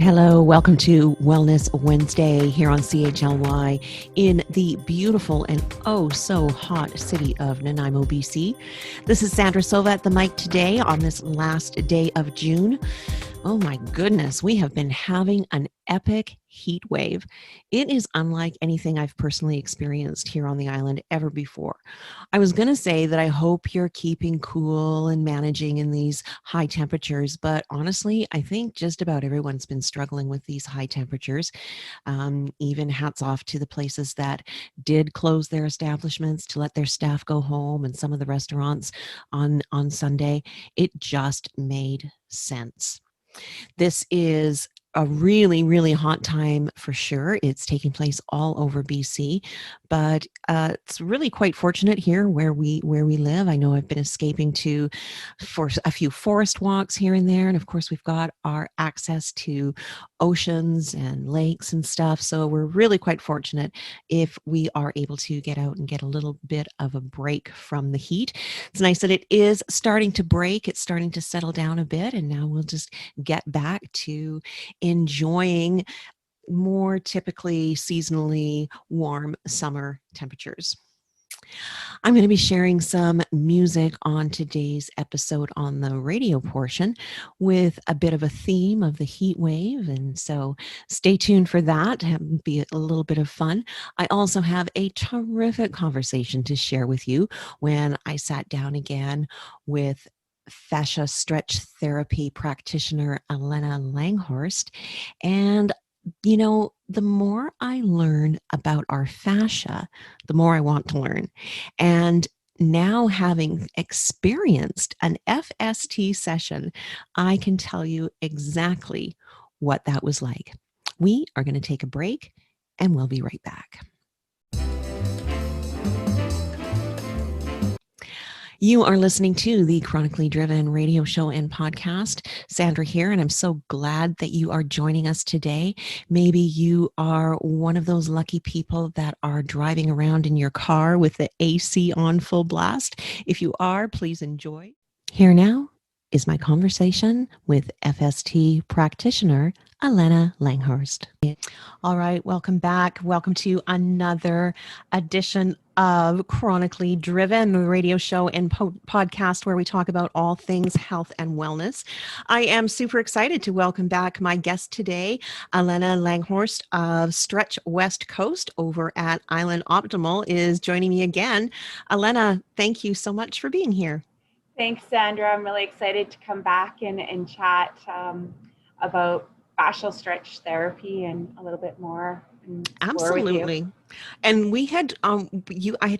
Hello, welcome to Wellness Wednesday here on CHLY in the beautiful and oh so hot city of Nanaimo, BC. This is Sandra Silva at the mic today on this last day of June. Oh my goodness, we have been having an epic heat wave. It is unlike anything I've personally experienced here on the island ever before. I was going to say that I hope you're keeping cool and managing in these high temperatures, but honestly, I think just about everyone's been struggling with these high temperatures. Even hats off to the places that did close their establishments to let their staff go home, and some of the restaurants on Sunday. It just made sense. This is a really, really hot time for sure. It's taking place all over BC, but it's really quite fortunate here where we live. I know I've been escaping for a few forest walks here and there, and of course we've got our access to oceans and lakes and stuff. So we're really quite fortunate if we are able to get out and get a little bit of a break from the heat. It's nice that it is starting to break. It's starting to settle down a bit, and now we'll just get back to enjoying more typically seasonally warm summer temperatures. I'm going to be sharing some music on today's episode on the radio portion with a bit of a theme of the heat wave. And so stay tuned for that. It'll be a little bit of fun. I also have a terrific conversation to share with you when I sat down again with Fascial Stretch Therapy practitioner Alenna Langhorst. And the more I learn about our fascia, the more I want to learn. And now, having experienced an FST session, I can tell you exactly what that was like. We are going to take a break and we'll be right back. You are listening to the Chronically Driven radio show and podcast. Sandra here, and I'm so glad that you are joining us today. Maybe you are one of those lucky people that are driving around in your car with the AC on full blast. If you are, please enjoy. Here now is my conversation with FST practitioner Alenna Langhorst. All right, welcome back. Welcome to another edition of Chronically Driven, the radio show and podcast where we talk about all things health and wellness. I am super excited to welcome back my guest today, Alenna Langhorst of Stretch West Coast over at Island Optimal is joining me again. Alenna, thank you so much for being here. Thanks, Sandra. I'm really excited to come back and chat about fascial stretch therapy and a little bit more. Absolutely. And we had I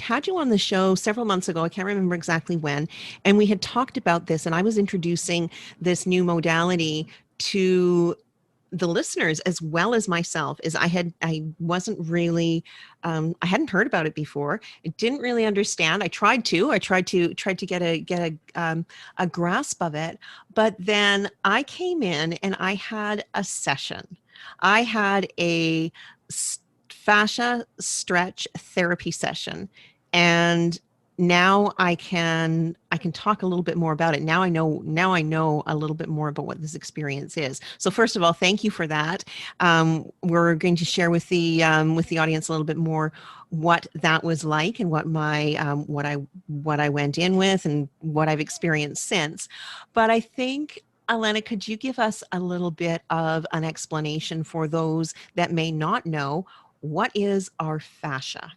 had you on the show several months ago. I can't remember exactly when, and we had talked about this, and I was introducing this new modality to the listeners as well as myself. I wasn't really I hadn't heard about it before. I didn't really understand. I tried to get a grasp of it, but then I came in and I had a session. I had a fascia stretch therapy session, and now I can talk a little bit more about it. Now I know a little bit more about what this experience is. So first of all, thank you for that. We're going to share with the audience a little bit more what that was like and what my what I went in with and what I've experienced since. But I think, Alenna, could you give us a little bit of an explanation for those that may not know, what is our fascia?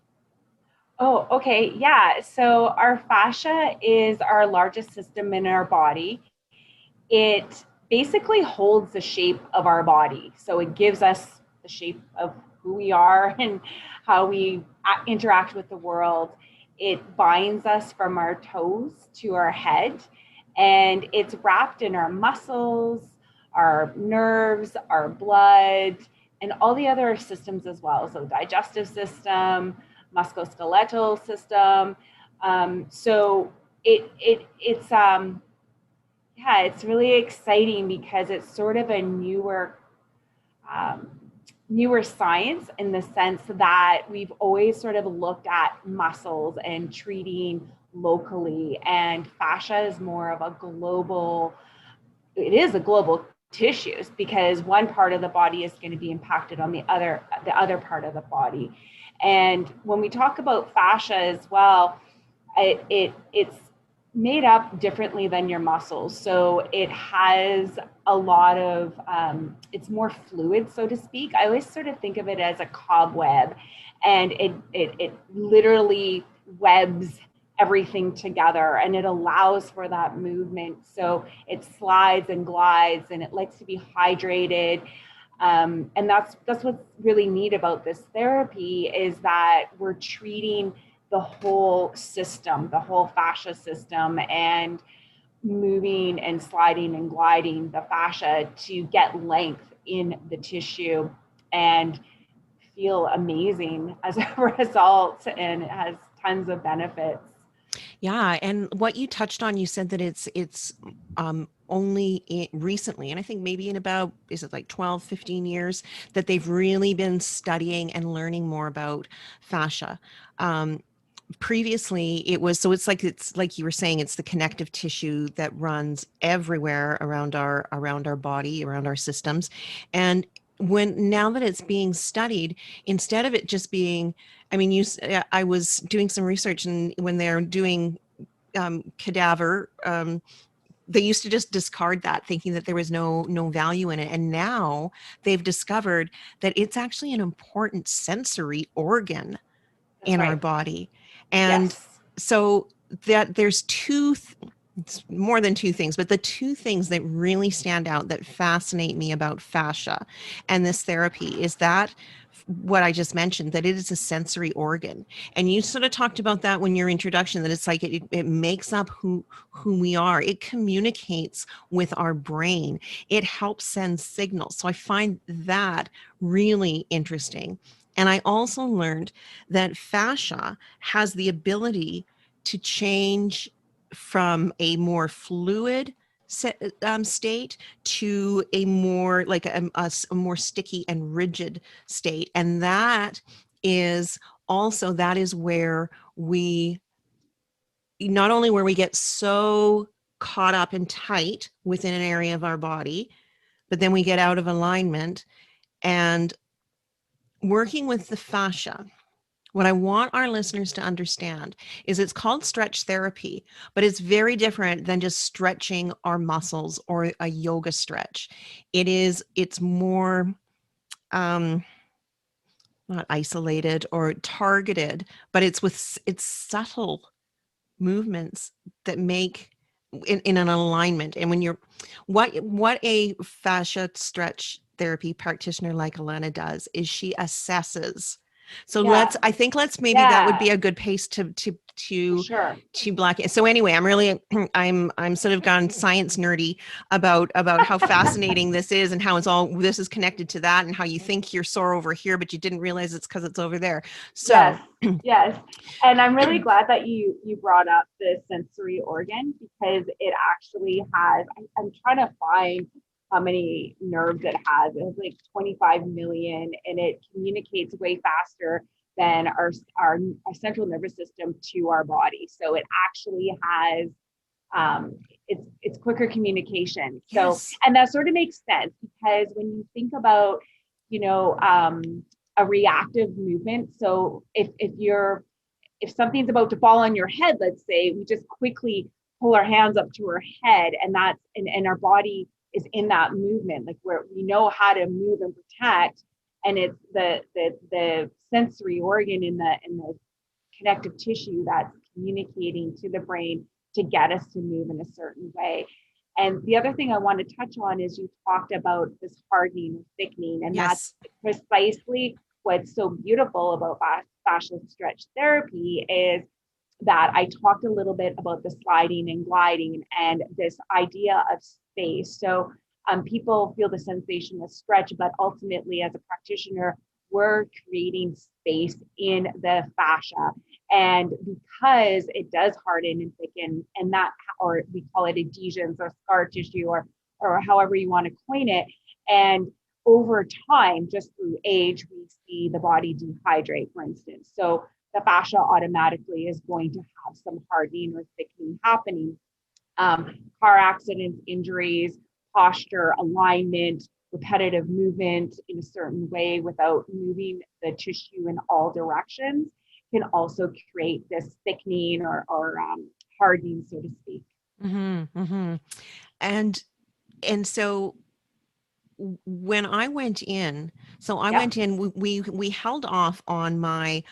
Oh, okay. Yeah. So our fascia is our largest system in our body. It basically holds the shape of our body. So it gives us the shape of who we are and how we interact with the world. It binds us from our toes to our head, and it's wrapped in our muscles, our nerves, our blood, and all the other systems as well. So digestive system, musculoskeletal system. So it's really exciting because it's sort of a newer science in the sense that we've always sort of looked at muscles and treating locally, and fascia is more of a global tissues, because one part of the body is going to be impacted on the other part of the body. And when we talk about fascia as well, it's made up differently than your muscles. So it has a lot of, it's more fluid, so to speak. I always sort of think of it as a cobweb, and it literally webs everything together, and it allows for that movement. So it slides and glides, and it likes to be hydrated. And that's what's really neat about this therapy, is that we're treating the whole system, the whole fascia system, and moving and sliding and gliding the fascia to get length in the tissue and feel amazing as a result. And it has tons of benefits. Yeah, and what you touched on, you said that it's only recently, and I think maybe in about, is it like 12, 15 years, that they've really been studying and learning more about fascia. Previously it was, so it's like you were saying, it's the connective tissue that runs everywhere around our body, around our systems. And now that it's being studied, instead of it just being, I mean, I was doing some research, and when they're doing cadaver, they used to just discard that, thinking that there was no value in it. And now they've discovered that it's actually an important sensory organ That's in our right. body. And Yes. so that there's it's more than two things, but the two things that really stand out that fascinate me about fascia and this therapy is that what I just mentioned, that it is a sensory organ. And you sort of talked about that when your introduction, that it's like it makes up who we are. It communicates with our brain. It helps send signals. So I find that really interesting. And I also learned that fascia has the ability to change from a more fluid state to a more like a more sticky and rigid state. And that is where we, not only where we get so caught up and tight within an area of our body, but then we get out of alignment. And working with the fascia, what I want our listeners to understand is it's called stretch therapy, but it's very different than just stretching our muscles or a yoga stretch. It's more not isolated or targeted, but it's subtle movements that make in an alignment. And when you're, what a fascia stretch therapy practitioner like Alenna does is she assesses. So Yeah. let's maybe that would Yeah, be a good pace for sure. to block it. So anyway, I'm really I'm sort of gone science nerdy about how fascinating this is, and how this is connected to that, and how you think you're sore over here, but you didn't realize it's because it's over there. Yes, So yes. And I'm really glad that you brought up the sensory organ, because it actually has, I'm trying to find how many nerves it has. It has like 25 million, and it communicates way faster than our central nervous system to our body. So it actually has, it's quicker communication. So, yes. and that sort of makes sense, because when you think about, you know, a reactive movement. So if something's about to fall on your head, let's say, we just quickly pull our hands up to our head, and and our body is in that movement, like where we know how to move and protect. And it's the sensory organ in the connective tissue that's communicating to the brain to get us to move in a certain way. And the other thing I want to touch on is, you talked about this hardening or thickening, and that's Yes. precisely what's so beautiful about fascial stretch therapy, is that I talked a little bit about the sliding and gliding and this idea of space. So people feel the sensation of stretch, but ultimately, as a practitioner, we're creating space in the fascia. And because it does harden and thicken, and that, or we call it adhesions or scar tissue, or however you want to coin it. And over time, just through age, we see the body dehydrate, for instance. So the fascia automatically is going to have some hardening or thickening happening. Car accidents, injuries, posture, alignment, repetitive movement in a certain way without moving the tissue in all directions can also create this thickening or hardening, so to speak. Mm-hmm, mm-hmm. And and so when I went in, so I Yep. went in, we held off on my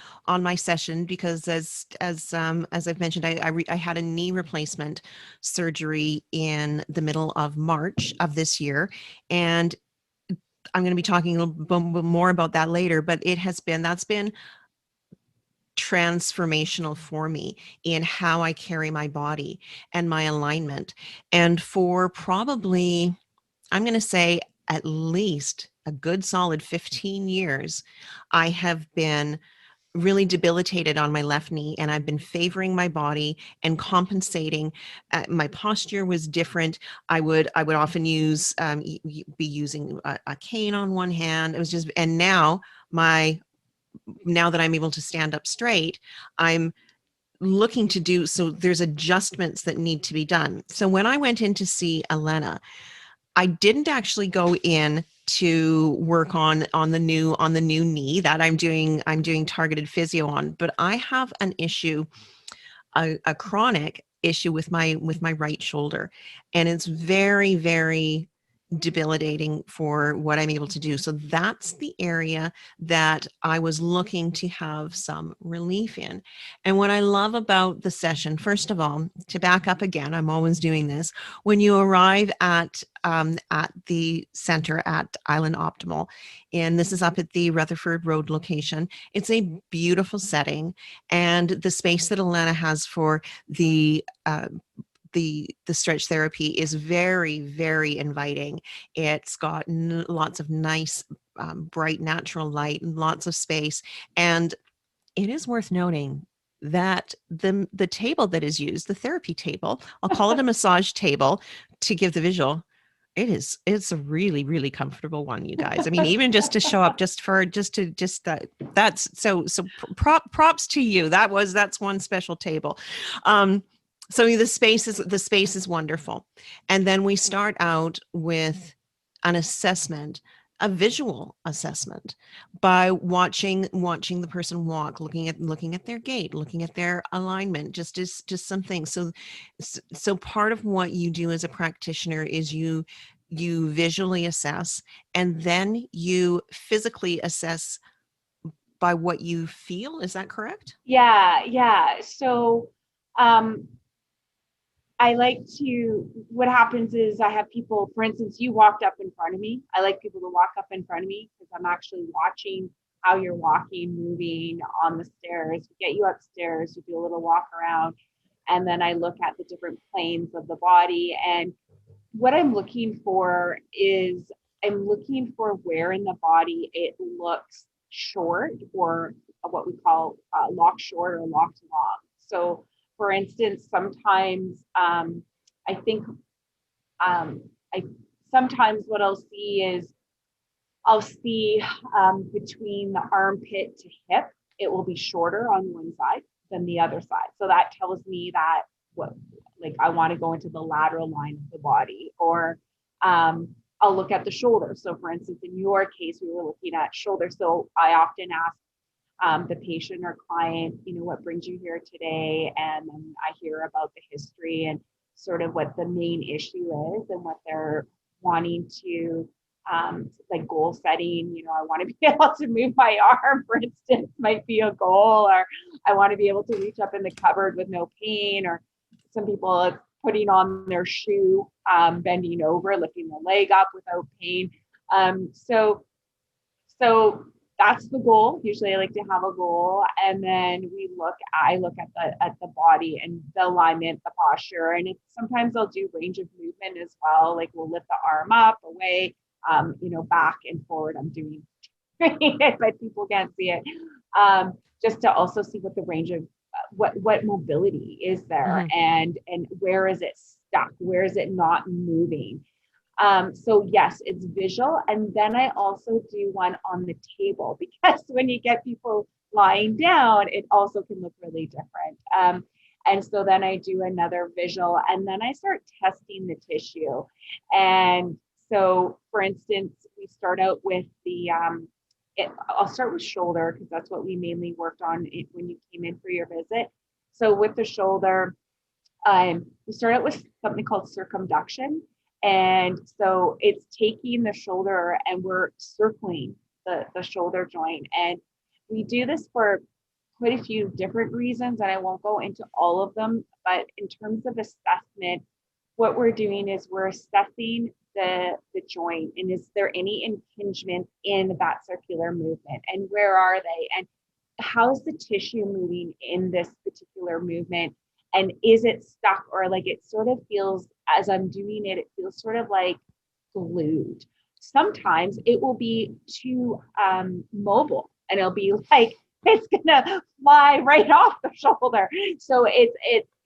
session because as I've mentioned, I had a knee replacement surgery in the middle of March of this year, and I'm going to be talking a little bit more about that later, but that's been transformational for me in how I carry my body and my alignment. And for probably, I'm going to say at least a good solid 15 years, I have been really debilitated on my left knee, and I've been favoring my body and compensating. My posture was different. I would often be using a cane on one hand. It was just, and now that I'm able to stand up straight, I'm looking to do so. There's adjustments that need to be done. So when I went in to see Alenna, I didn't actually go in to work on the new knee that I'm doing targeted physio on, but I have an issue, a chronic issue with my right shoulder, and it's very, very debilitating for what I'm able to do. So that's the area that I was looking to have some relief in. And what I love about the session, first of all, to back up again, I'm always doing this. When you arrive at the center at Island Optimal, and this is up at the Rutherford Road location, it's a beautiful setting, and the space that Alenna has for the stretch therapy is very, very inviting. It's got lots of nice bright natural light and lots of space, and it is worth noting that the table that is used, the therapy table, I'll call it a massage table to give the visual, it's a really, really comfortable one, you guys. I mean, even just to show up, just that, so props to you. That's one special table. um so the space is wonderful. And then we start out with an assessment, a visual assessment, by watching the person walk, looking at their gait, looking at their alignment, just some things. So part of what you do as a practitioner is you visually assess, and then you physically assess by what you feel. Is that correct? Yeah, yeah. So um, I like to, what happens is I have people, for instance, you walked up in front of me. I like people to walk up in front of me because I'm actually watching how you're walking, moving on the stairs. We get you upstairs, you do a little walk around, and then I look at the different planes of the body. And what I'm looking for is I'm looking for where in the body it looks short, or what we call locked short or locked long. So, for instance, sometimes I think I sometimes what I'll see is I'll see between the armpit to hip, it will be shorter on one side than the other side. So that tells me that what, like, I want to go into the lateral line of the body. Or I'll look at the shoulder. So for instance, in your case, we were looking at shoulder. So I often ask the patient or client, what brings you here today? And then I hear about the history and sort of what the main issue is and what they're wanting to, like goal setting. I want to be able to move my arm, for instance, might be a goal, or I want to be able to reach up in the cupboard with no pain, or some people putting on their shoe, bending over, lifting the leg up without pain. So that's the goal. Usually I like to have a goal, and then I look at the body and the alignment, the posture. And sometimes I'll do range of movement as well. Like we'll lift the arm up, away, back and forward. I'm doing it, but people can't see it. Just to also see what the range of what mobility is there, Mhm. and where is it stuck? Where is it not moving? So yes, it's visual. And then I also do one on the table, because when you get people lying down, it also can look really different. And so then I do another visual, and then I start testing the tissue. And so, for instance, we start out with I'll start with shoulder because that's what we mainly worked on when you came in for your visit. So with the shoulder, we start out with something called circumduction. And so it's taking the shoulder and we're circling the shoulder joint. And we do this for quite a few different reasons, and I won't go into all of them. But in terms of assessment, what we're doing is we're assessing the joint, and is there any impingement in that circular movement, and where are they, and how's the tissue moving in this particular movement, and is it stuck, or like it sort of feels as I'm doing it, it feels sort of like glued. Sometimes it will be too mobile, and it'll be like it's gonna fly right off the shoulder. So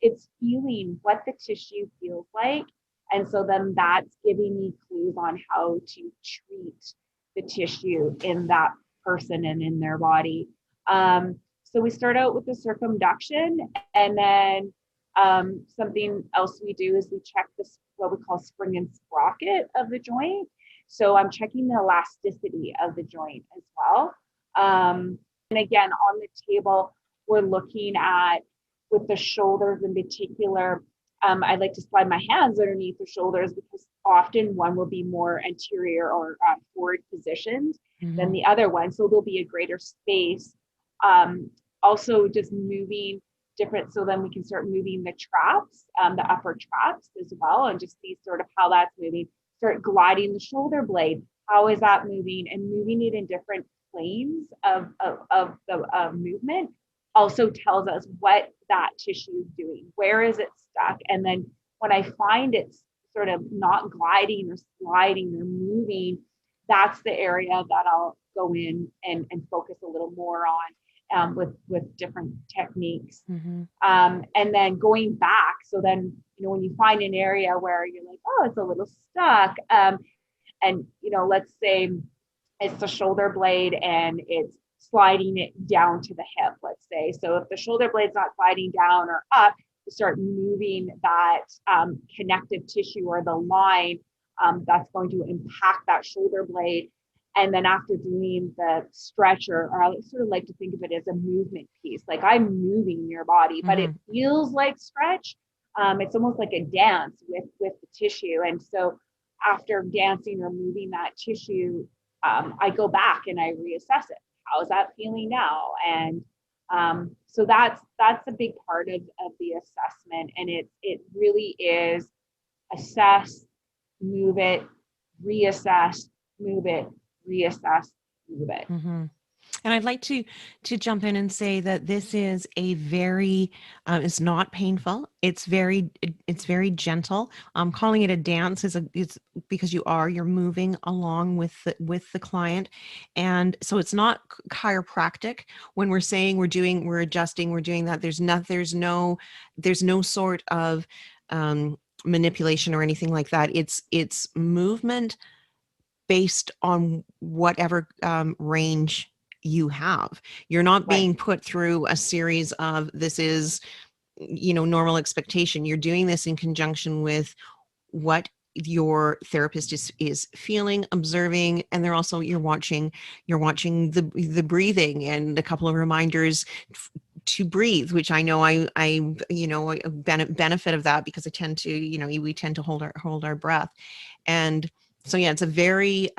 it's feeling what the tissue feels like, and so then that's giving me clues on how to treat the tissue in that person and in their body. So we start out with the circumduction, and then something else we do is we check this what we call spring and sprocket of the joint. So I'm checking the elasticity of the joint as well. And again, on the table, we're looking at with the shoulders in particular. I like to slide my hands underneath the shoulders because often one will be more anterior or forward positioned than the other one. So there'll be a greater space. Also just moving different, so then we can start moving the traps, the upper traps as well, and just see sort of how that's moving. Start gliding the shoulder blade. How is that moving? And moving it in different planes of the movement also tells us what that tissue is doing. Where is it stuck? And then when I find it's sort of not gliding or sliding or moving, that's the area that I'll go in and focus a little more on with different techniques. And then going back, so then, when you find an area where you're like, oh, it's a little stuck, and let's say it's the shoulder blade and it's sliding it down to the hip, let's say. So if the shoulder blade's not sliding down or up, you start moving that connective tissue or the line that's going to impact that shoulder blade. And then after doing the stretch, or I sort of like to think of it as a movement piece, like I'm moving your body, but it feels like stretch. It's almost like a dance with the tissue. And so after dancing or moving that tissue, I go back and I reassess it. How is that feeling now? And so that's a big part of the assessment. And it really is assess, move it, reassess, move it, reassess, move it. And I'd like to jump in and say that this is a very, it's not painful. It's very gentle. Calling it a dance is because you're moving along with the client, and so it's not chiropractic when we're saying we're adjusting, we're doing that. There's no sort of manipulation or anything like that. It's movement based on whatever range you have. You're not being put through a series of this is, normal expectation. You're doing this in conjunction with what your therapist is feeling, observing, and you're watching the breathing and a couple of reminders to breathe, which I know I benefit of that because I tend to, we tend to hold our breath. And so, yeah, it's a very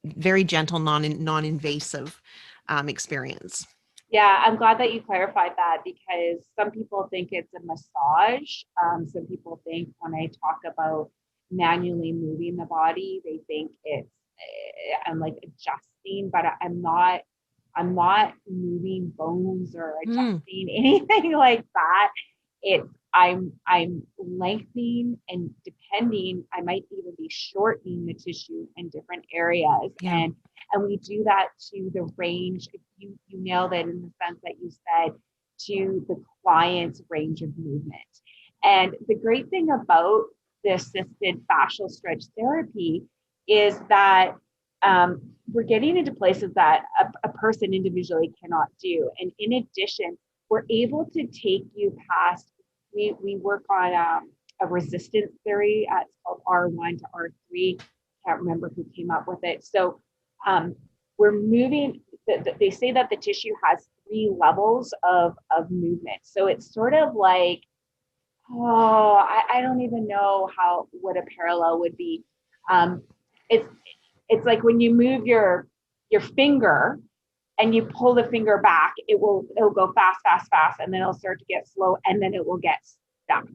very gentle, non-invasive experience. Yeah, I'm glad that you clarified that, because some people think it's a massage. Some people think when I talk about manually moving the body, they think I'm like adjusting, but I'm not moving bones or adjusting anything like that. I'm lengthening, and depending, I might even be shortening the tissue in different areas. And we do that to the range. You nailed it in the sense that you said, to the client's range of movement. And the great thing about the assisted fascial stretch therapy is that we're getting into places that a person individually cannot do. And in addition, we're able to take you past, we work on a resistance theory. It's called R1 to R3. Can't remember who came up with it. So we're moving, they say that the tissue has 3 levels of movement. So it's sort of like, I don't even know what a parallel would be. Um, it's it's like when you move your finger and you pull the finger back, it'll go fast, fast, fast, and then it'll start to get slow, and then it will get stuck,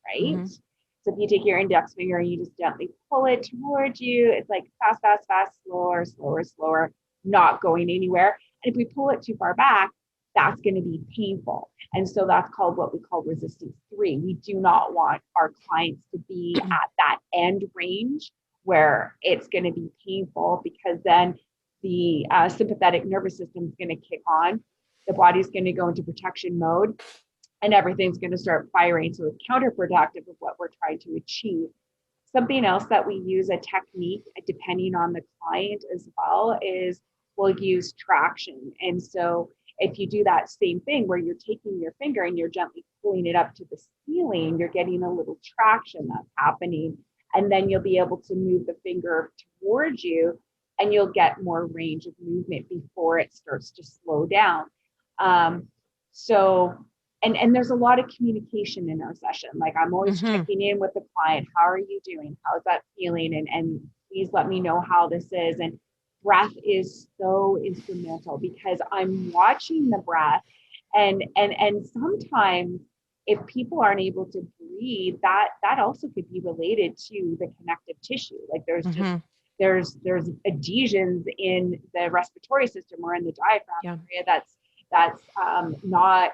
right? Mm-hmm. So if you take your index finger and you just gently pull it towards you, it's like fast, fast, fast, slower, slower, slower, not going anywhere. And if we pull it too far back, that's going to be painful. And so that's called what we call resistance 3. We do not want our clients to be at that end range where it's going to be painful, because then the sympathetic nervous system is going to kick on. The body's going to go into protection mode, and everything's going to start firing. So it's counterproductive of what we're trying to achieve. Something else that we use, a technique, depending on the client as well, is we'll use traction. And so if you do that same thing where you're taking your finger and you're gently pulling it up to the ceiling, you're getting a little traction that's happening. And then you'll be able to move the finger towards you, and you'll get more range of movement before it starts to slow down. So and there's a lot of communication in our session. Like, I'm always checking in with the client. How are you doing? How's that feeling? And please let me know how this is. And breath is so instrumental, because I'm watching the breath, and sometimes if people aren't able to breathe, that also could be related to the connective tissue. Like, there's just there's adhesions in the respiratory system or in the diaphragm area that's not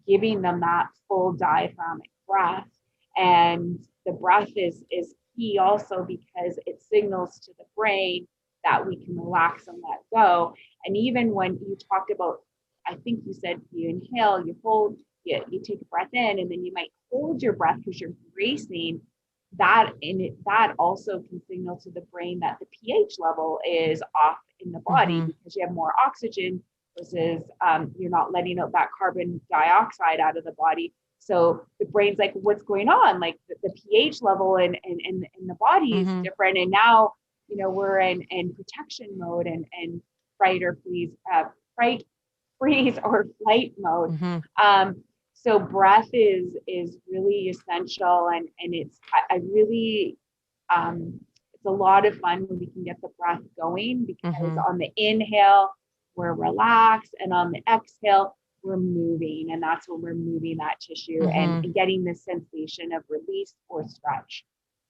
giving them that full diaphragmic breath. And the breath is key also, because it signals to the brain that we can relax and let go. And even when you talked about, I think you said you inhale, you hold, you take a breath in, and then you might hold your breath because you're bracing. That also can signal to the brain that the pH level is off in the body, because you have more oxygen versus you're not letting out that carbon dioxide out of the body. So the brain's like, what's going on? Like the pH level in the body is different. And now, we're in protection mode and fight or freeze or flight mode. So breath is really essential, and I really it's a lot of fun when we can get the breath going, because on the inhale we're relaxed, and on the exhale we're moving, and that's when we're moving that tissue and getting this sensation of release or stretch.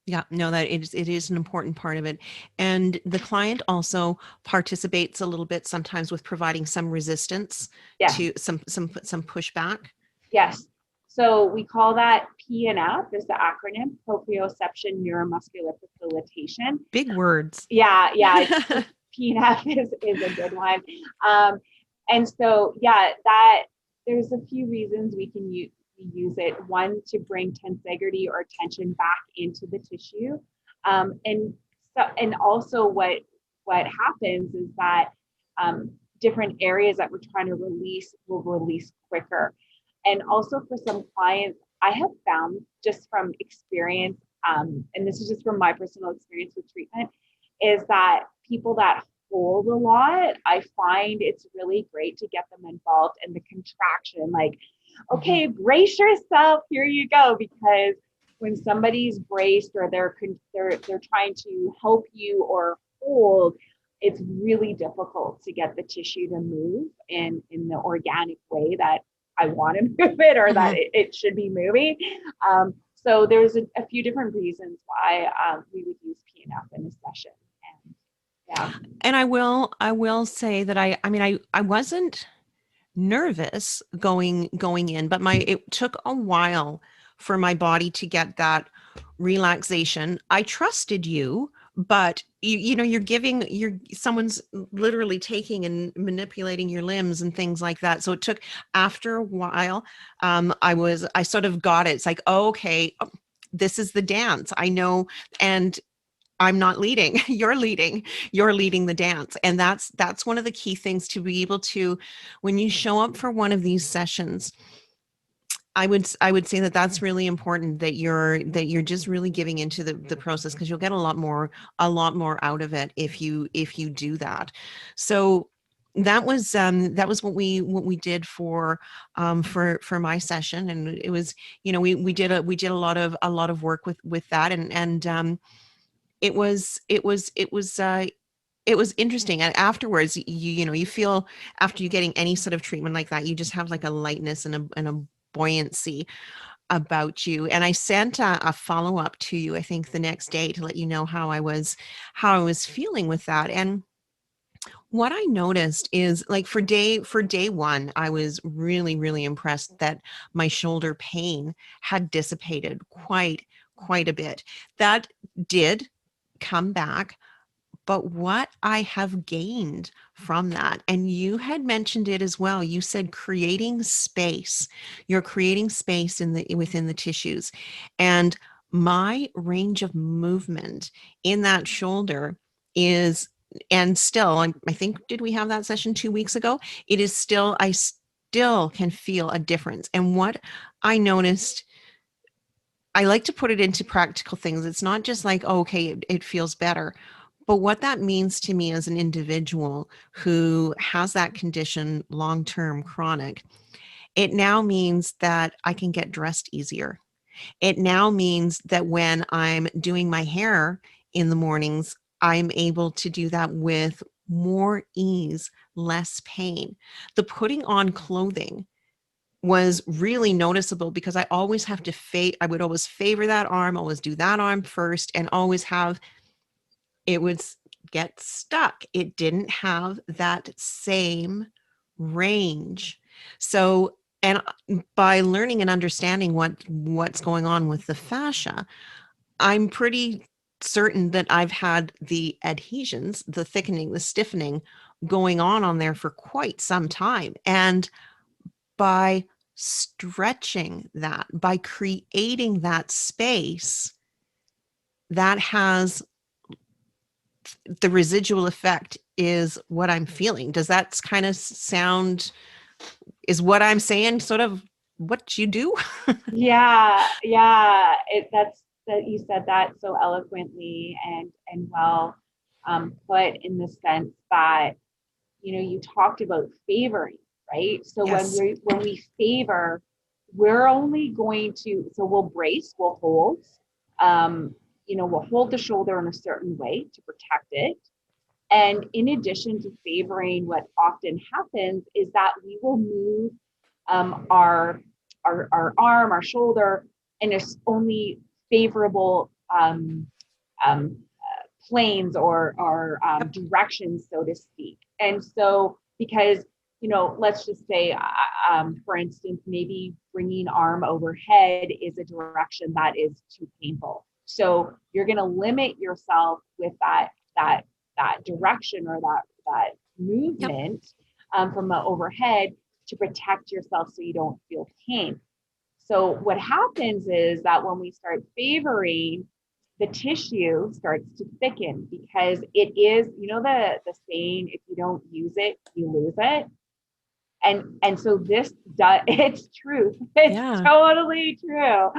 Yeah, no, that it is an important part of it. And the client also participates a little bit sometimes with providing some resistance to some pushback. Yes. So we call that PNF, is the acronym, proprioception neuromuscular facilitation. Big words. Yeah. PNF is a good one. And so, that there's a few reasons we can use it. One, to bring tensegrity or tension back into the tissue. And also what happens is that different areas that we're trying to release will release quicker. And also for some clients, I have found, just from experience, and this is just from my personal experience with treatment, is that people that hold a lot, I find it's really great to get them involved in the contraction. Like, okay, brace yourself, here you go. Because when somebody's braced, or they're trying to help you or hold, it's really difficult to get the tissue to move in the organic way that I want to move it, or that it should be moving. So there's a few different reasons why we would use PNF in a session. And I will say that I wasn't nervous going in, but it took a while for my body to get that relaxation. I trusted you, but someone's literally taking and manipulating your limbs and things like that. So it took, after a while, I sort of got it. It's like, oh, okay, this is the dance, I know. And I'm not leading. You're leading. You're leading the dance. And that's one of the key things to be able to, when you show up for one of these sessions, I would say that that's really important, that you're just really giving into the process, because you'll get a lot more out of it if you do that. So that was what we did for my session. And it was, we did a lot of work with that. And it was it was it was it was interesting. And afterwards, you feel, after you getting any sort of treatment like that, you just have like a lightness and a buoyancy about you. And I sent a follow-up to you, I think the next day, to let you know how I was feeling with that. And what I noticed is, like, for day one, I was really, really impressed that my shoulder pain had dissipated quite a bit. That did come back. But what I have gained from that, and you had mentioned it as well, you said creating space. You're creating space within the tissues. And my range of movement in that shoulder is, and still, I think, did we have that session 2 weeks ago? It is still, I still can feel a difference. And what I noticed, I like to put it into practical things. It's not just like, oh, okay, it feels better. But what that means to me as an individual who has that condition, long term chronic, it now means that I can get dressed easier. It now means that when I'm doing my hair in the mornings, I'm able to do that with more ease, less pain. The putting on clothing was really noticeable, because I always have to I would always favor that arm, always do that arm first, and always have, it would get stuck. It didn't have that same range. So, and by learning and understanding what's going on with the fascia, I'm pretty certain that I've had the adhesions, the thickening, the stiffening going on there for quite some time. And by stretching that, by creating that space, that has, the residual effect is what I'm feeling. Does that kind of sound, is what I'm saying sort of what you do? Yeah. That's that you said that so eloquently and well put, in the sense that, you talked about favoring, right? So Yes. when we favor, we're only going to, so we'll brace, we'll hold, um, we'll hold the shoulder in a certain way to protect it. And in addition to favoring, what often happens is that we will move our arm, our shoulder, in a only favorable planes or Yep. directions, so to speak. And so, because, let's just say, for instance, maybe bringing arm overhead is a direction that is too painful. So you're going to limit yourself with that that direction, or that Yep. movement from the overhead, to protect yourself so you don't feel pain. So what happens is that when we start favoring, the tissue starts to thicken, because it is, the saying, if you don't use it, you lose it. And so this does, it's truth. It's Yeah. totally true.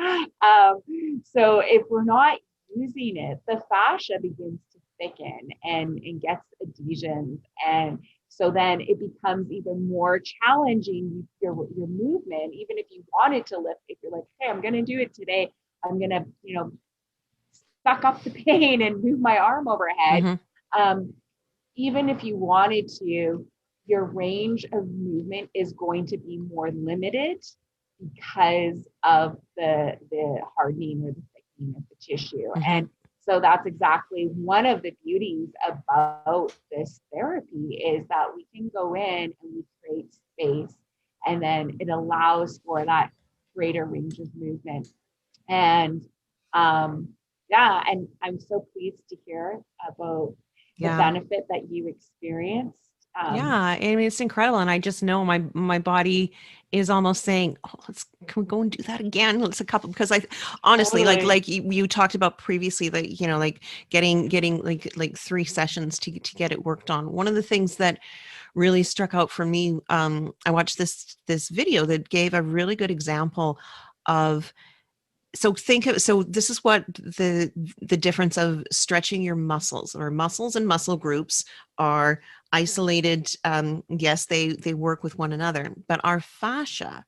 So if we're not using it, the fascia begins to thicken and gets adhesions. And so then it becomes even more challenging, your movement. Even if you wanted to lift, if you're like, hey, I'm going to do it today, I'm going to, suck up the pain and move my arm overhead. Hmm. Um, Even if you wanted to, your range of movement is going to be more limited, because of the hardening or the thickening of the tissue. Hmm. And so that's exactly one of the beauties about this therapy, is that we can go in and we create space, and then it allows for that greater range of movement. And yeah, and I'm so pleased to hear about the Yeah. benefit that you experienced. Yeah, I mean it's incredible, and I just know my body is almost saying, "Oh, can we go and do that again? Let's a couple." Because I honestly, Totally. like you talked about previously, that like getting like 3 sessions to get it worked on. One of the things that really struck out for me, I watched this video that gave a really good example of, so this is what the difference of stretching your muscles, or muscles and muscle groups are isolated. Yes, they work with one another, but our fascia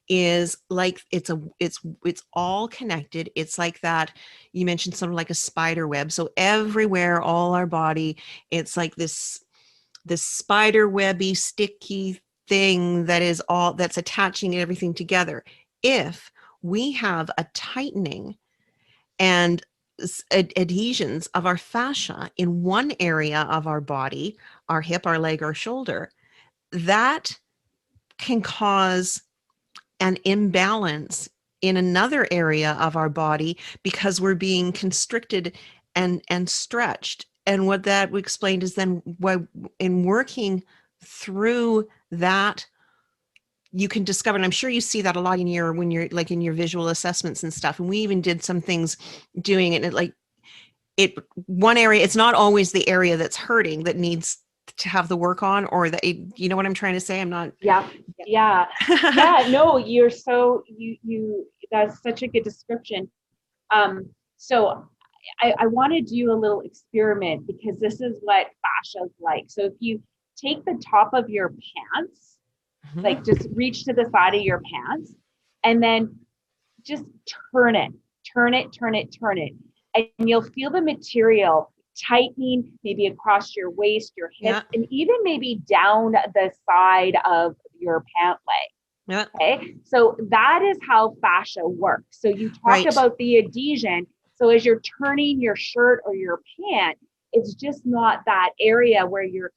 is like, it's all connected. It's like that, you mentioned sort of like a spider web, so everywhere, all our body, it's like this spider webby sticky thing that is all that's attaching everything together. If we have a tightening and adhesions of our fascia in one area of our body, our hip, our leg, our shoulder, that can cause an imbalance in another area of our body because we're being constricted and stretched. And what that we explained is then why, in working through that, you can discover, and I'm sure you see that a lot in your, when you're like in your visual assessments and stuff, and we even did some things doing it, and it one area, it's not always the area that's hurting that needs to have the work on, or that you know what I'm trying to say. I'm not. Yeah. Yeah. Yeah. No, you're so, that's such a good description. So I want to do a little experiment because this is what fascia is like. So if you take the top of your pants, like Mhm. just reach to the side of your pants, and then just turn it, turn it, turn it, turn it. And you'll feel the material tightening maybe across your waist, your Yeah. hips, and even maybe down the side of your pant leg. Yeah. Okay, so that is how fascia works. So you talked Right. about the adhesion. So as you're turning your shirt or your pant, it's just not that area where you're,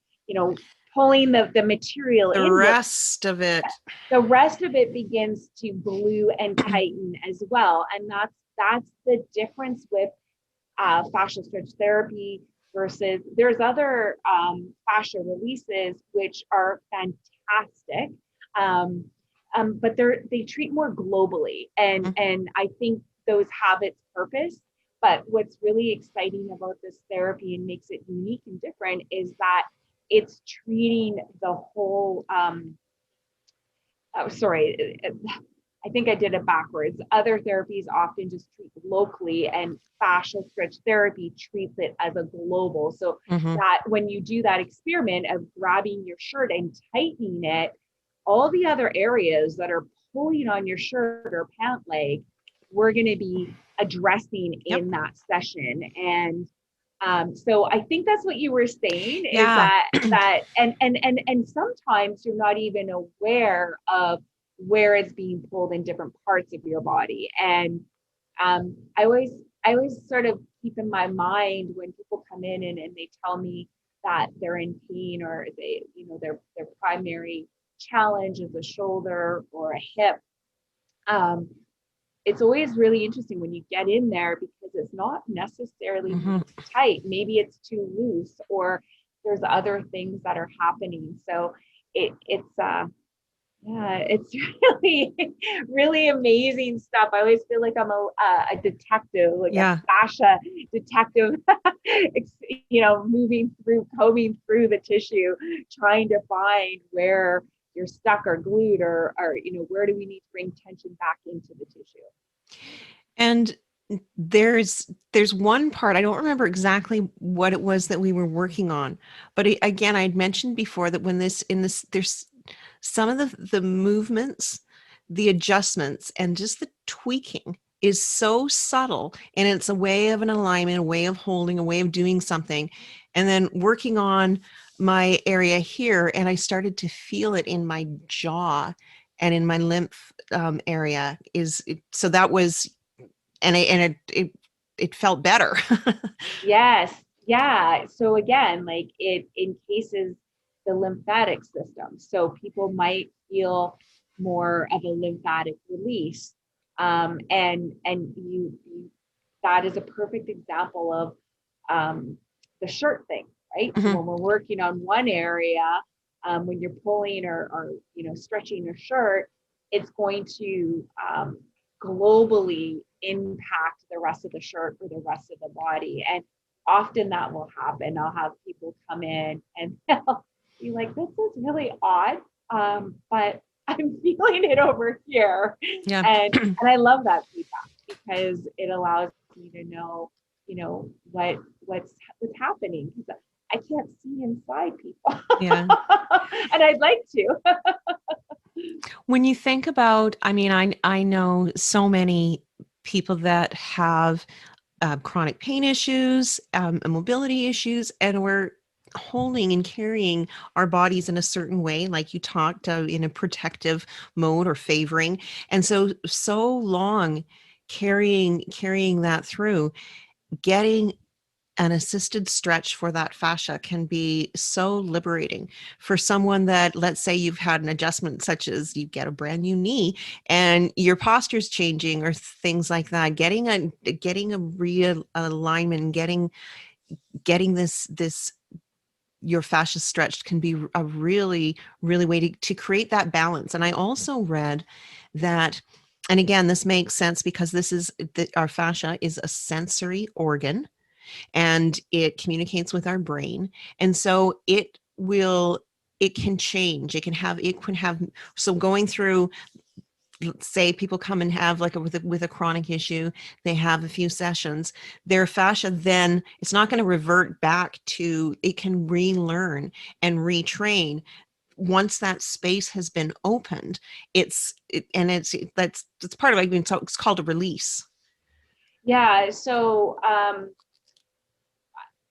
pulling the material The inward. rest of it. The rest of it begins to glue and tighten as well. And that's the difference with fascial stretch therapy versus, there's other fascia releases which are fantastic, um, but they treat more globally, and I think those have its purpose. But what's really exciting about this therapy and makes it unique and different is that it's treating the whole. Sorry, I think I did it backwards. Other therapies often just treat locally, and fascial stretch therapy treats it as a global. So Mm-hmm. that when you do that experiment of grabbing your shirt and tightening it, all the other areas that are pulling on your shirt or pant leg, we're going to be addressing Yep. in that session. And so I think that's what you were saying, is Yeah. and sometimes you're not even aware of where it's being pulled in different parts of your body. And um, I always I always sort of keep in my mind when people come in and they tell me that they're in pain, or they, their primary challenge is a shoulder or a hip. Um, it's always really interesting when you get in there because it's not necessarily Mm-hmm. maybe tight, maybe it's too loose, or there's other things that are happening. So it's yeah, it's really really amazing stuff. I always feel like I'm a detective, like a Yeah. fascia detective, moving through, combing through the tissue, trying to find where you're stuck or glued, or where do we need to bring tension back into the tissue. And there's one part, I don't remember exactly what it was that we were working on, but again, I'd mentioned before that when this in this there's some of the movements, the adjustments, and just the tweaking is so subtle, and it's a way of an alignment, a way of holding, a way of doing something, and then working on my area here, and I started to feel it in my jaw and in my lymph area. So that was, and it felt better. Yes. Yeah. So again, like it encases the lymphatic system. So people might feel more of a lymphatic release. And that is a perfect example of the shirt thing, right? So Mhm. when we're working on one area, when you're pulling or stretching your shirt, it's going to globally impact the rest of the shirt or the rest of the body. And often that will happen. I'll have people come in and they'll be like, this is really odd, but I'm feeling it over here. Yeah. And I love that feedback because it allows me to know, what's happening. Because I can't see inside people. Yeah. And I'd like to. When you think about, I mean, I know so many people that have chronic pain issues, and mobility issues, and we're holding and carrying our bodies in a certain way, like you talked, in a protective mode or favoring. And so long carrying that through, getting an assisted stretch for that fascia can be so liberating for someone that, let's say you've had an adjustment such as you get a brand new knee and your posture's changing or things like that. Getting a realignment, getting this your fascia stretched can be a really way to create that balance. And I also read that, and again, this makes sense because our fascia is a sensory organ and it communicates with our brain. And so it can change. It can have, so going through, let's say people come and have like with a chronic issue, they have a few sessions, their fascia, then it's not going to revert back to, it can relearn and retrain once that space has been opened. That's part of it. It's called a release. Yeah. So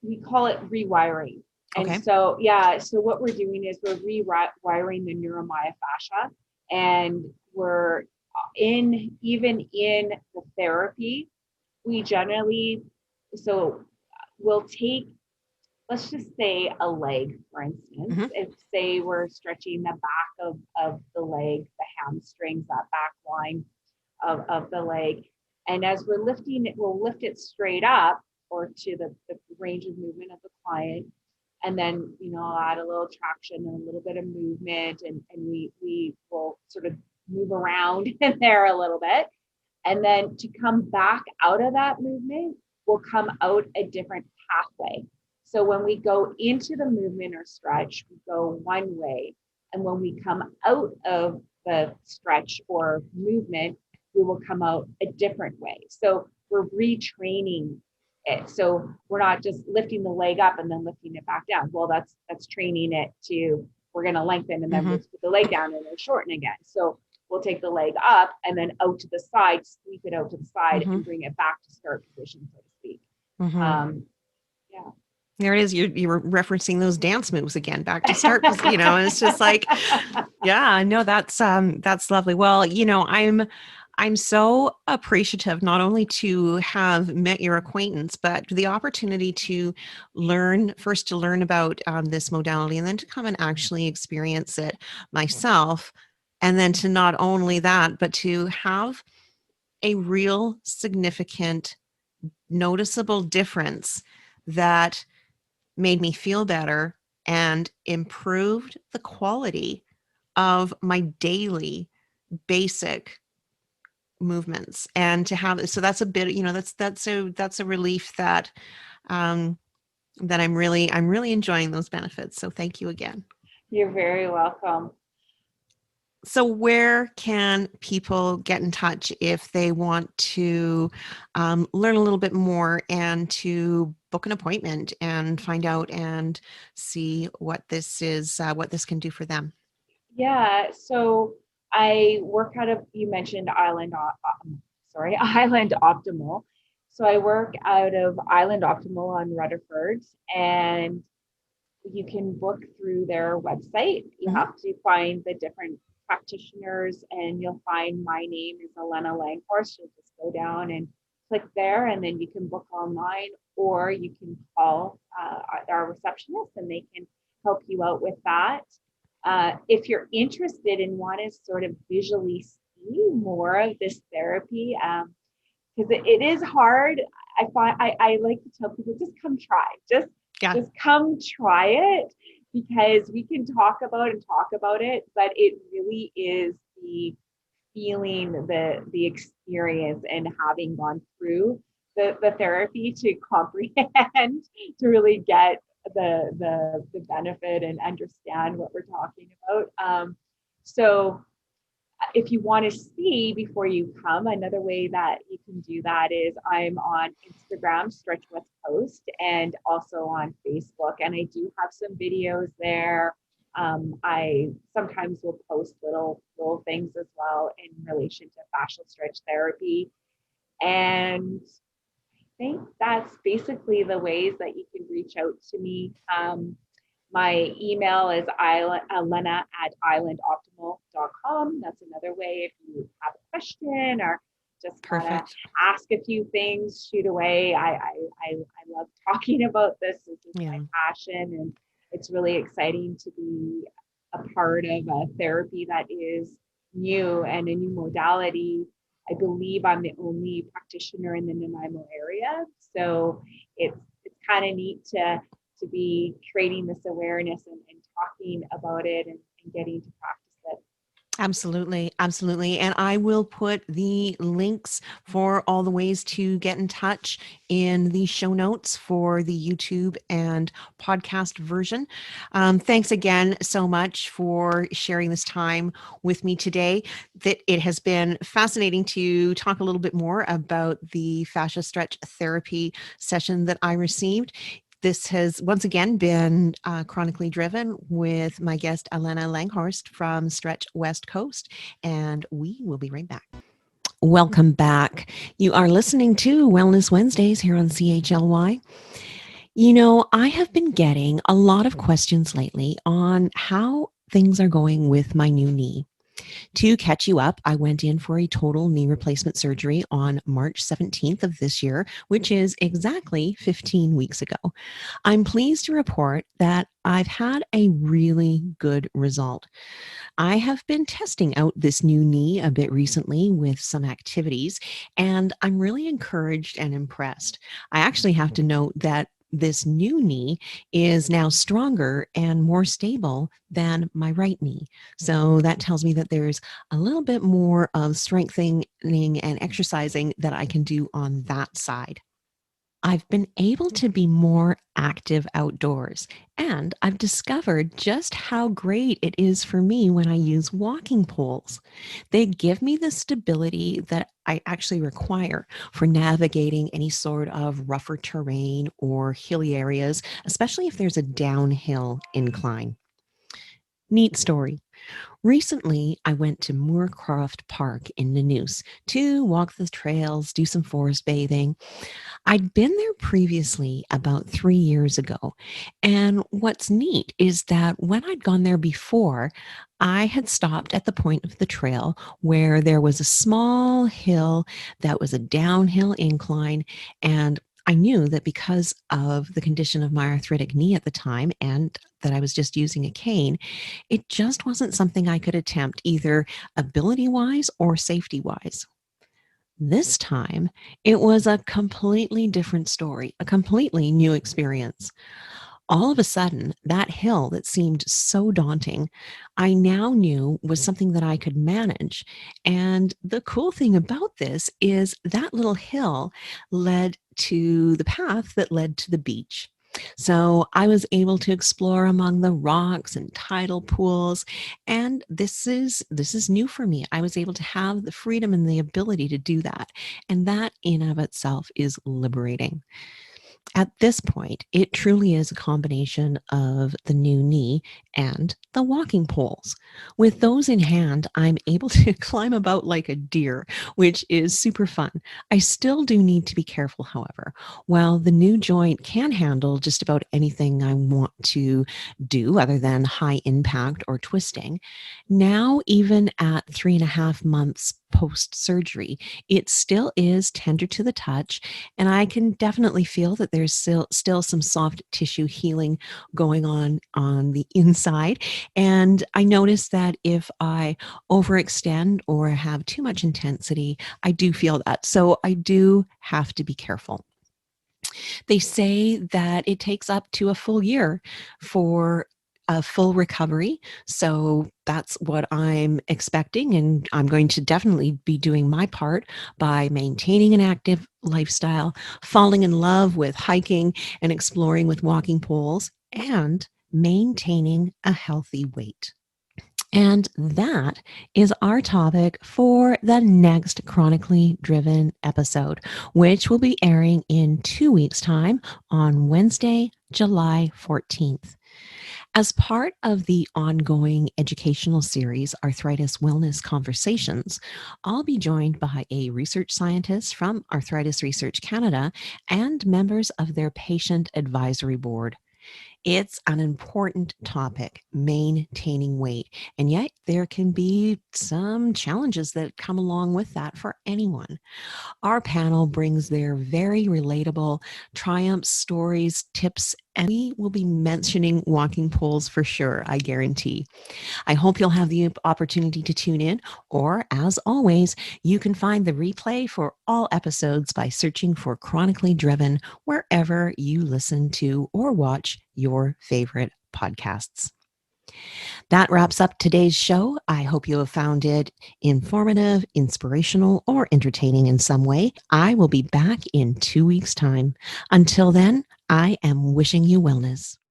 we call it rewiring. And Okay. so, so what we're doing is we're rewiring the neuromyofascia, and we're even in the therapy, we generally, so we'll take, let's just say a leg, for instance. Mm-hmm. If say we're stretching the back of the leg, the hamstrings, that back line of the leg. And as we're lifting it, we'll lift it straight up or to the range of movement of the client. And then, I'll add a little traction and a little bit of movement, and we will sort of move around in there a little bit. And then to come back out of that movement, we'll come out a different pathway. So when we go into the movement or stretch, we go one way. And when we come out of the stretch or movement, we will come out a different way. So we're retraining it. So we're not just lifting the leg up and then lifting it back down. Well, that's training it to, we're going to lengthen and then we'll put the leg down and then shorten again. So we'll take the leg up and then out to the side, sweep it out to the side and bring it back to start position, so to speak. Yeah. There it is. You were referencing those dance moves again, back to start, and it's just like, yeah, no, that's lovely. Well, I'm so appreciative not only to have met your acquaintance, but the opportunity to learn about this modality and then to come and actually experience it myself. And then to not only that, but to have a real significant, noticeable difference that made me feel better and improved the quality of my daily basic movements. And to have, so that's a bit, that's a relief that that I'm really enjoying those benefits. So thank you again. You're very welcome. So where can people get in touch if they want to learn a little bit more and to book an appointment and find out and see what this can do for them? Yeah. So I work out of, you mentioned Island Optimal. So I work out of Island Optimal on Rutherford, and you can book through their website. You have to find the different practitioners, and you'll find my name is Alenna Langhorst. You'll just go down and click there, and then you can book online, or you can call our receptionist and they can help you out with that. If you're interested and want to sort of visually see more of this therapy, because it is hard. I like to tell people, just come try, just come try it, because we can talk about it, but it really is the feeling, the experience, and having gone through the therapy to comprehend, to really get the benefit and understand what we're talking about. So if you want to see before you come, another way that you can do that is I'm on Instagram, Stretch West Coast, and also on Facebook. And I do have some videos there. I sometimes will post little things as well in relation to fascial stretch therapy. And I think that's basically the ways that you can reach out to me. My email is Alenna@islandoptimal.com. That's another way if you have a question or just want to Perfect. ask a few things, shoot away. I love talking about this. This is Yeah. my passion, and it's really exciting to be a part of a therapy that is new and a new modality. I believe I'm the only practitioner in the Nanaimo area, so it's kind of neat to be creating this awareness and talking about it and getting to practice it. Absolutely. Absolutely. And I will put the links for all the ways to get in touch in the show notes for the YouTube and podcast version. Thanks again so much for sharing this time with me today. That it has been fascinating to talk a little bit more about the fascia stretch therapy session that I received. This has once again been Chronically Driven with my guest, Alenna Langhorst from Stretch West Coast, and we will be right back. Welcome back. You are listening to Wellness Wednesdays here on CHLY. You know, I have been getting a lot of questions lately on how things are going with my new knee. To catch you up, I went in for a total knee replacement surgery on March 17th of this year, which is exactly 15 weeks ago. I'm pleased to report that I've had a really good result. I have been testing out this new knee a bit recently with some activities, and I'm really encouraged and impressed. I actually have to note that this new knee is now stronger and more stable than my right knee. So that tells me that there's a little bit more of strengthening and exercising that I can do on that side. I've been able to be more active outdoors, and I've discovered just how great it is for me when I use walking poles. They give me the stability that I actually require for navigating any sort of rougher terrain or hilly areas, especially if there's a downhill incline. Neat story. Recently, I went to Moorcroft Park in Nanoose to walk the trails, do some forest bathing. I'd been there previously about 3 years ago. And what's neat is that when I'd gone there before, I had stopped at the point of the trail where there was a small hill that was a downhill incline. And I knew that because of the condition of my arthritic knee at the time and that I was just using a cane, it just wasn't something I could attempt either ability wise or safety wise. This time, it was a completely different story, a completely new experience. All of a sudden, that hill that seemed so daunting, I now knew was something that I could manage. And the cool thing about this is that little hill led to the path that led to the beach. So I was able to explore among the rocks and tidal pools, and this is new for me. I was able to have the freedom and the ability to do that, and that in of itself is liberating. At this point, it truly is a combination of the new knee and the walking poles. With those in hand, I'm able to climb about like a deer, which is super fun. I still do need to be careful, however. While the new joint can handle just about anything I want to do other than high impact or twisting, now, even at 3.5 months post surgery, it still is tender to the touch, and I can definitely feel that there's still some soft tissue healing going on the inside. And I notice that if I overextend or have too much intensity, I do feel that. So I do have to be careful. They say that it takes up to a full year for a full recovery. So that's what I'm expecting. And I'm going to definitely be doing my part by maintaining an active lifestyle, falling in love with hiking and exploring with walking poles, and maintaining a healthy weight. And that is our topic for the next Chronically Driven episode, which will be airing in 2 weeks' time on Wednesday, July 14th. As part of the ongoing educational series, Arthritis Wellness Conversations, I'll be joined by a research scientist from Arthritis Research Canada and members of their patient advisory board. It's an important topic, maintaining weight, and yet there can be some challenges that come along with that for anyone. Our panel brings their very relatable triumphs, stories, tips, and we will be mentioning walking poles for sure, I guarantee. I hope you'll have the opportunity to tune in, or as always, you can find the replay for all episodes by searching for Chronically Driven wherever you listen to or watch your favorite podcasts. That wraps up today's show. I hope you have found it informative, inspirational, or entertaining in some way. I will be back in 2 weeks' time. Until then, I am wishing you wellness.